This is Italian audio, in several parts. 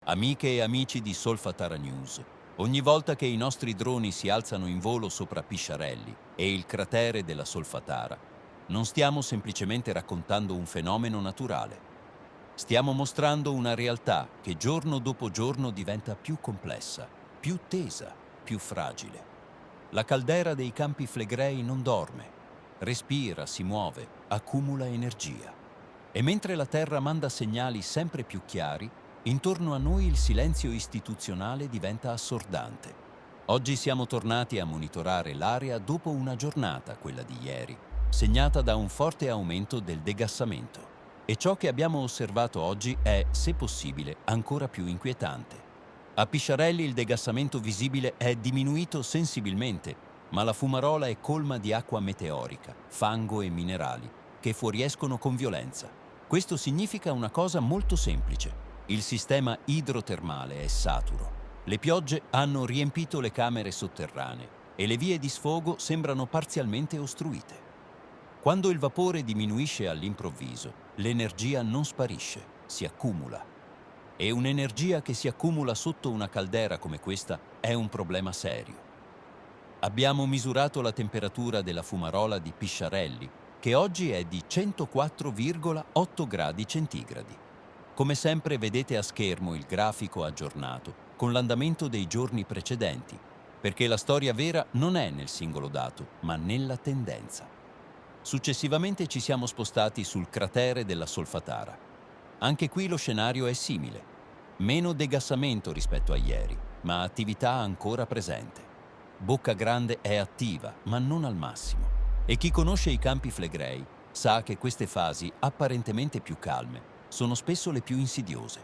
Amiche e amici di Solfatara News, ogni volta che i nostri droni si alzano in volo sopra Pisciarelli e il cratere della Solfatara, non stiamo semplicemente raccontando un fenomeno naturale. Stiamo mostrando una realtà che giorno dopo giorno diventa più complessa, più tesa, più fragile. La caldera dei Campi Flegrei non dorme, respira, si muove, accumula energia. E mentre la Terra manda segnali sempre più chiari, intorno a noi il silenzio istituzionale diventa assordante. Oggi siamo tornati a monitorare l'area dopo una giornata, quella di ieri, segnata da un forte aumento del degassamento. E ciò che abbiamo osservato oggi è, se possibile, ancora più inquietante. A Pisciarelli il degassamento visibile è diminuito sensibilmente, ma la fumarola è colma di acqua meteorica, fango e minerali, che fuoriescono con violenza. Questo significa una cosa molto semplice. Il sistema idrotermale è saturo. Le piogge hanno riempito le camere sotterranee e le vie di sfogo sembrano parzialmente ostruite. Quando il vapore diminuisce all'improvviso, l'energia non sparisce, si accumula. E un'energia che si accumula sotto una caldera come questa è un problema serio. Abbiamo misurato la temperatura della fumarola di Pisciarelli, che oggi è di 104,8 gradi centigradi. Come sempre vedete a schermo il grafico aggiornato con l'andamento dei giorni precedenti, perché la storia vera non è nel singolo dato, ma nella tendenza. Successivamente ci siamo spostati sul cratere della Solfatara. Anche qui lo scenario è simile. Meno degassamento rispetto a ieri, ma attività ancora presente. Bocca Grande è attiva, ma non al massimo. E chi conosce i Campi Flegrei sa che queste fasi, apparentemente più calme, sono spesso le più insidiose.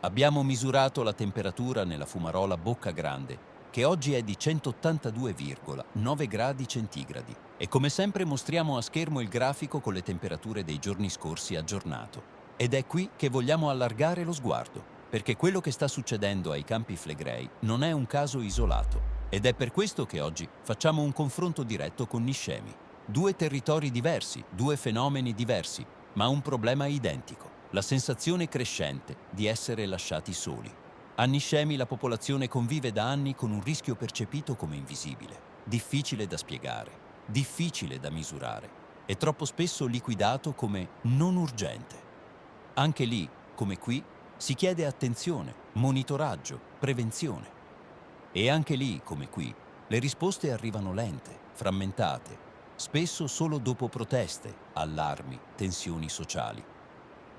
Abbiamo misurato la temperatura nella fumarola Bocca Grande, che oggi è di 182,9 gradi centigradi, e come sempre mostriamo a schermo il grafico con le temperature dei giorni scorsi aggiornato. Ed è qui che vogliamo allargare lo sguardo, perché quello che sta succedendo ai Campi Flegrei non è un caso isolato, ed è per questo che oggi facciamo un confronto diretto con Niscemi. Due territori diversi, due fenomeni diversi, ma un problema identico: la sensazione crescente di essere lasciati soli. A Niscemi la popolazione convive da anni con un rischio percepito come invisibile, difficile da spiegare, difficile da misurare e troppo spesso liquidato come non urgente. Anche lì, come qui, si chiede attenzione, monitoraggio, prevenzione. E anche lì, come qui, le risposte arrivano lente, frammentate, spesso solo dopo proteste, allarmi, tensioni sociali.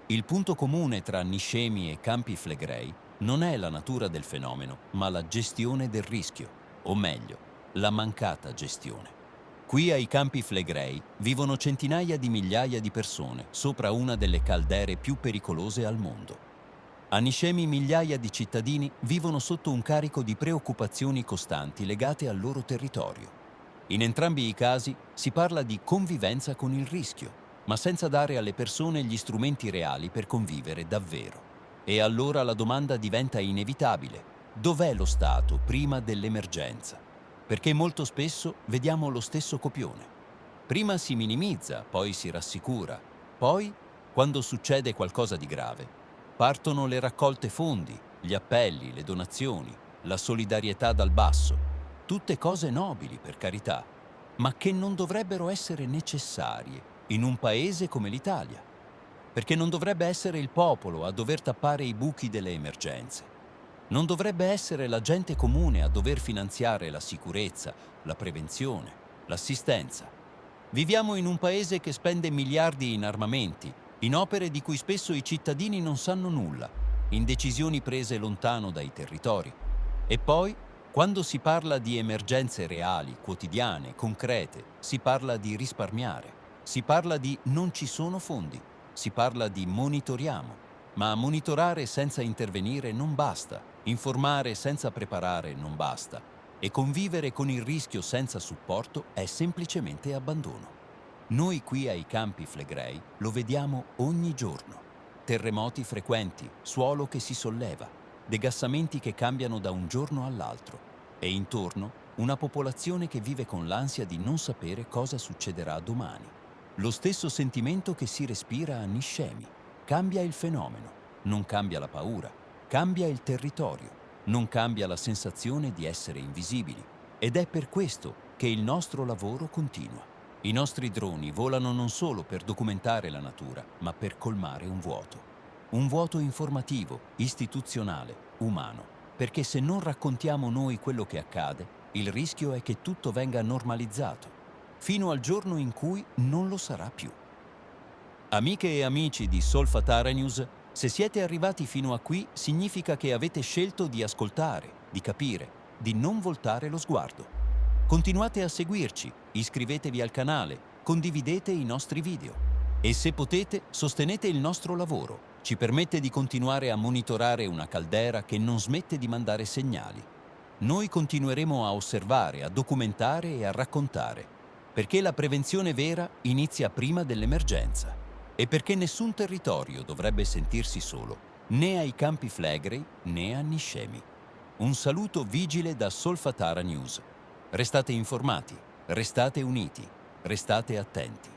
Il punto comune tra Niscemi e Campi Flegrei non è la natura del fenomeno, ma la gestione del rischio, o meglio, la mancata gestione. Qui ai Campi Flegrei vivono centinaia di migliaia di persone sopra una delle caldere più pericolose al mondo. A Niscemi migliaia di cittadini vivono sotto un carico di preoccupazioni costanti legate al loro territorio. In entrambi i casi si parla di convivenza con il rischio, ma senza dare alle persone gli strumenti reali per convivere davvero. E allora la domanda diventa inevitabile: dov'è lo Stato prima dell'emergenza? Perché molto spesso vediamo lo stesso copione. Prima si minimizza, poi si rassicura, poi, quando succede qualcosa di grave, partono le raccolte fondi, gli appelli, le donazioni, la solidarietà dal basso. Tutte cose nobili, per carità, ma che non dovrebbero essere necessarie in un paese come l'Italia, perché non dovrebbe essere il popolo a dover tappare i buchi delle emergenze. Non dovrebbe essere la gente comune a dover finanziare la sicurezza, la prevenzione, l'assistenza. Viviamo in un paese che spende miliardi in armamenti, in opere di cui spesso i cittadini non sanno nulla, in decisioni prese lontano dai territori. E poi, quando si parla di emergenze reali, quotidiane, concrete, si parla di risparmiare, si parla di non ci sono fondi, si parla di monitoriamo. Ma monitorare senza intervenire non basta, informare senza preparare non basta, e convivere con il rischio senza supporto è semplicemente abbandono. Noi qui ai Campi Flegrei lo vediamo ogni giorno. Terremoti frequenti, suolo che si solleva, degassamenti che cambiano da un giorno all'altro e intorno una popolazione che vive con l'ansia di non sapere cosa succederà domani. Lo stesso sentimento che si respira a Niscemi. Cambia il fenomeno, non cambia la paura. cambia il territorio, non cambia la sensazione di essere invisibili. Ed è per questo che il nostro lavoro continua. I nostri droni volano non solo per documentare la natura, ma per colmare un vuoto. Un vuoto informativo, istituzionale, umano. Perché se non raccontiamo noi quello che accade, il rischio è che tutto venga normalizzato, fino al giorno in cui non lo sarà più. Amiche e amici di Solfatara News, se siete arrivati fino a qui significa che avete scelto di ascoltare, di capire, di non voltare lo sguardo. Continuate a seguirci, iscrivetevi al canale, condividete i nostri video. E se potete, sostenete il nostro lavoro. Ci permette di continuare a monitorare una caldera che non smette di mandare segnali. Noi continueremo a osservare, a documentare e a raccontare, perché la prevenzione vera inizia prima dell'emergenza e perché nessun territorio dovrebbe sentirsi solo, né ai Campi Flegrei né a Niscemi. Un saluto vigile da Solfatara News. Restate informati, restate uniti, restate attenti.